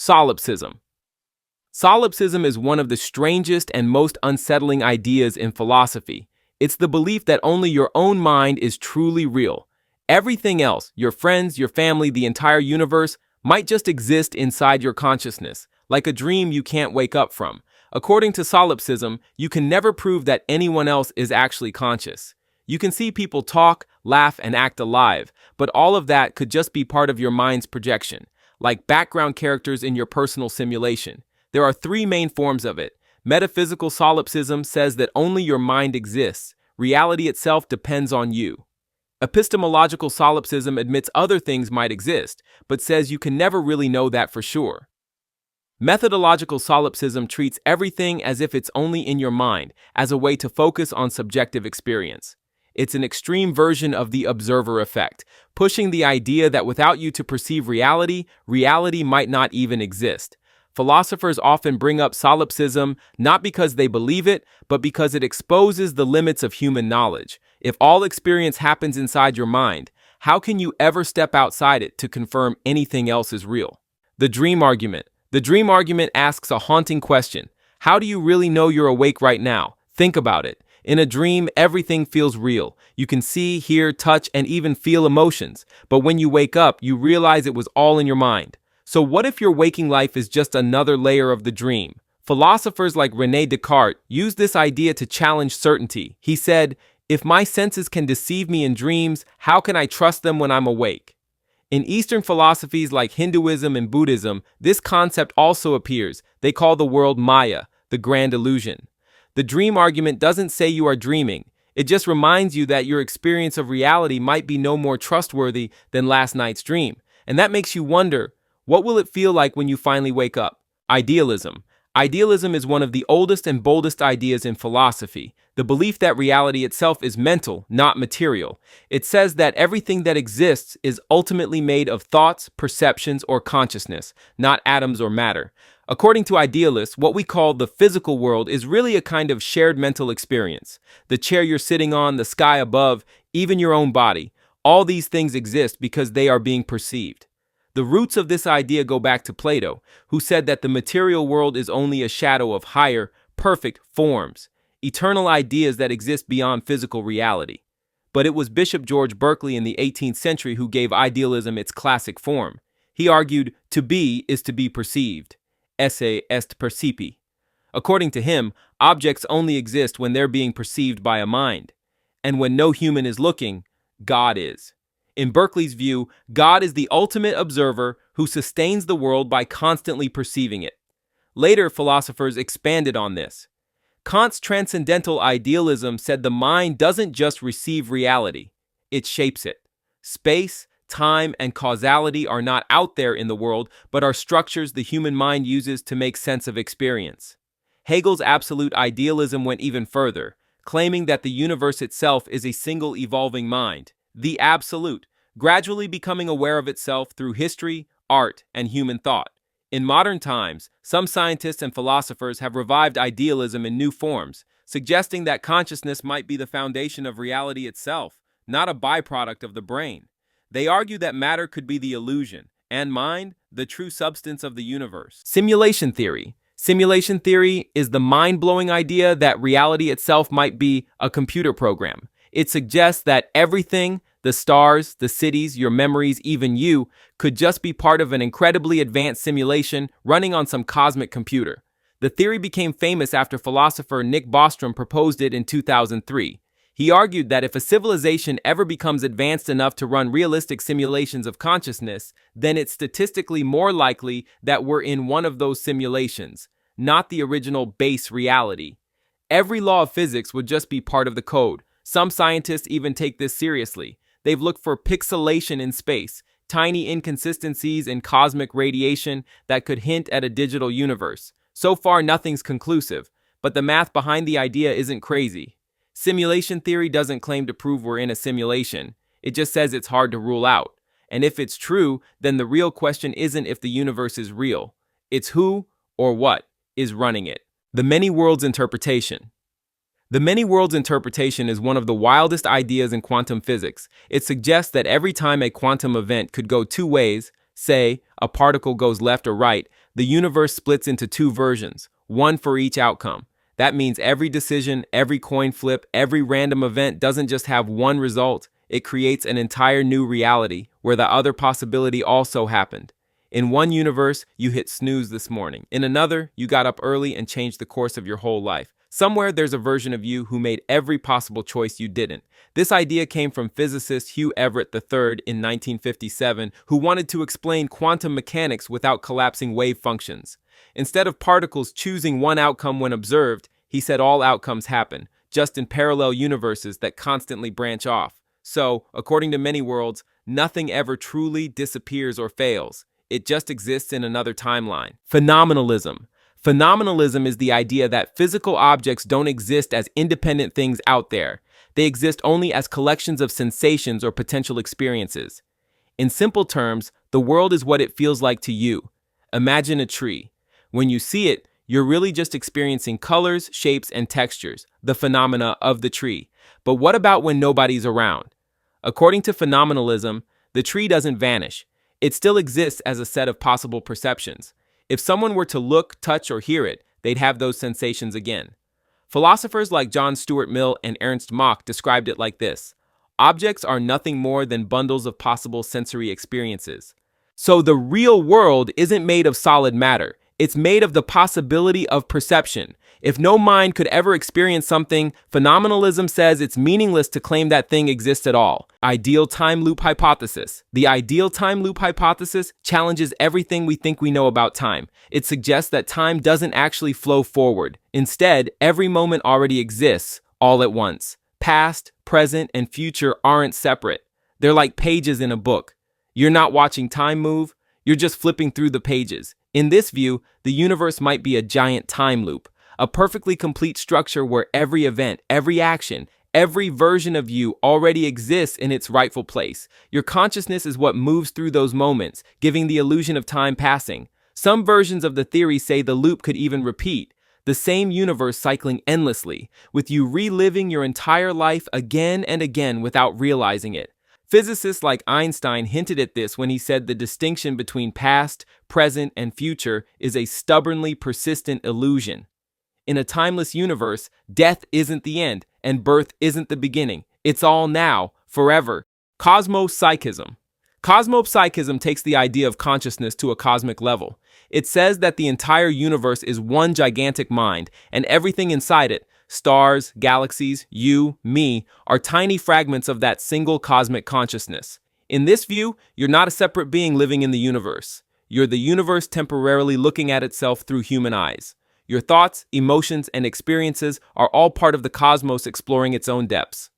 Solipsism. Solipsism is one of the strangest and most unsettling ideas in philosophy. It's the belief that only your own mind is truly real. Everything else, your friends, your family, the entire universe, might just exist inside your consciousness, like a dream you can't wake up from. According to solipsism, you can never prove that anyone else is actually conscious. You can see people talk, laugh, and act alive, but all of that could just be part of your mind's projection, like background characters in your personal simulation. There are three main forms of it. Metaphysical solipsism says that only your mind exists. Reality itself depends on you. Epistemological solipsism admits other things might exist, but says you can never really know that for sure. Methodological solipsism treats everything as if it's only in your mind, as a way to focus on subjective experience. It's an extreme version of the observer effect, pushing the idea that without you to perceive reality, reality might not even exist. Philosophers often bring up solipsism not because they believe it, but because it exposes the limits of human knowledge. If all experience happens inside your mind, how can you ever step outside it to confirm anything else is real? The dream argument. The dream argument asks a haunting question. How do you really know you're awake right now? Think about it. In a dream, everything feels real. You can see, hear, touch, and even feel emotions. But when you wake up, you realize it was all in your mind. So what if your waking life is just another layer of the dream? Philosophers like René Descartes used this idea to challenge certainty. He said, "If my senses can deceive me in dreams, how can I trust them when I'm awake?" In Eastern philosophies like Hinduism and Buddhism, this concept also appears. They call the world Maya, the grand illusion. The dream argument doesn't say you are dreaming. It just reminds you that your experience of reality might be no more trustworthy than last night's dream. And that makes you wonder, what will it feel like when you finally wake up? Idealism. Idealism is one of the oldest and boldest ideas in philosophy. The belief that reality itself is mental, not material. It says that everything that exists is ultimately made of thoughts, perceptions, or consciousness, not atoms or matter. According to idealists, what we call the physical world is really a kind of shared mental experience. The chair you're sitting on, the sky above, even your own body. All these things exist because they are being perceived. The roots of this idea go back to Plato, who said that the material world is only a shadow of higher, perfect forms, eternal ideas that exist beyond physical reality. But it was Bishop George Berkeley in the 18th century who gave idealism its classic form. He argued, to be is to be perceived. Esse est percipi. According to him, objects only exist when they're being perceived by a mind. And when no human is looking, God is. In Berkeley's view, God is the ultimate observer who sustains the world by constantly perceiving it. Later, philosophers expanded on this. Kant's transcendental idealism said the mind doesn't just receive reality, it shapes it. Space, time, and causality are not out there in the world, but are structures the human mind uses to make sense of experience. Hegel's absolute idealism went even further, claiming that the universe itself is a single evolving mind, the absolute, gradually becoming aware of itself through history, art, and human thought. In modern times, some scientists and philosophers have revived idealism in new forms, suggesting that consciousness might be the foundation of reality itself, not a byproduct of the brain. They argue that matter could be the illusion, and mind, the true substance of the universe. Simulation theory. Simulation theory is the mind-blowing idea that reality itself might be a computer program. It suggests that everything, the stars, the cities, your memories, even you, could just be part of an incredibly advanced simulation running on some cosmic computer. The theory became famous after philosopher Nick Bostrom proposed it in 2003. He argued that if a civilization ever becomes advanced enough to run realistic simulations of consciousness, then it's statistically more likely that we're in one of those simulations, not the original base reality. Every law of physics would just be part of the code. Some scientists even take this seriously. They've looked for pixelation in space, tiny inconsistencies in cosmic radiation that could hint at a digital universe. So far, nothing's conclusive, but the math behind the idea isn't crazy. Simulation theory doesn't claim to prove we're in a simulation. It just says it's hard to rule out. And if it's true, then the real question isn't if the universe is real. It's who or what is running it. The many worlds interpretation. The many worlds interpretation is one of the wildest ideas in quantum physics. It suggests that every time a quantum event could go two ways, say a particle goes left or right, the universe splits into two versions, one for each outcome. That means every decision, every coin flip, every random event doesn't just have one result. It creates an entire new reality where the other possibility also happened. In one universe, you hit snooze this morning. In another, you got up early and changed the course of your whole life. Somewhere there's a version of you who made every possible choice you didn't. This idea came from physicist Hugh Everett III in 1957, who wanted to explain quantum mechanics without collapsing wave functions. Instead of particles choosing one outcome when observed, he said all outcomes happen, just in parallel universes that constantly branch off. So, according to many worlds, nothing ever truly disappears or fails. It just exists in another timeline. Phenomenalism. Phenomenalism is the idea that physical objects don't exist as independent things out there. They exist only as collections of sensations or potential experiences. In simple terms, the world is what it feels like to you. Imagine a tree. When you see it, you're really just experiencing colors, shapes, and textures, the phenomena of the tree. But what about when nobody's around? According to phenomenalism, the tree doesn't vanish. It still exists as a set of possible perceptions. If someone were to look, touch, or hear it, they'd have those sensations again. Philosophers like John Stuart Mill and Ernst Mach described it like this: objects are nothing more than bundles of possible sensory experiences. So the real world isn't made of solid matter. It's made of the possibility of perception. If no mind could ever experience something, phenomenalism says it's meaningless to claim that thing exists at all. Ideal time loop hypothesis. The ideal time loop hypothesis challenges everything we think we know about time. It suggests that time doesn't actually flow forward. Instead, every moment already exists, all at once. Past, present, and future aren't separate. They're like pages in a book. You're not watching time move, you're just flipping through the pages. In this view, the universe might be a giant time loop, a perfectly complete structure where every event, every action, every version of you already exists in its rightful place. Your consciousness is what moves through those moments, giving the illusion of time passing. Some versions of the theory say the loop could even repeat, the same universe cycling endlessly, with you reliving your entire life again and again without realizing it. Physicists like Einstein hinted at this when he said the distinction between past, present, and future is a stubbornly persistent illusion. In a timeless universe, death isn't the end, and birth isn't the beginning. It's all now, forever. Cosmopsychism. Cosmopsychism takes the idea of consciousness to a cosmic level. It says that the entire universe is one gigantic mind, and everything inside it, stars, galaxies, you, me, are tiny fragments of that single cosmic consciousness. In this view, you're not a separate being living in the universe. You're the universe temporarily looking at itself through human eyes. Your thoughts, emotions, and experiences are all part of the cosmos exploring its own depths.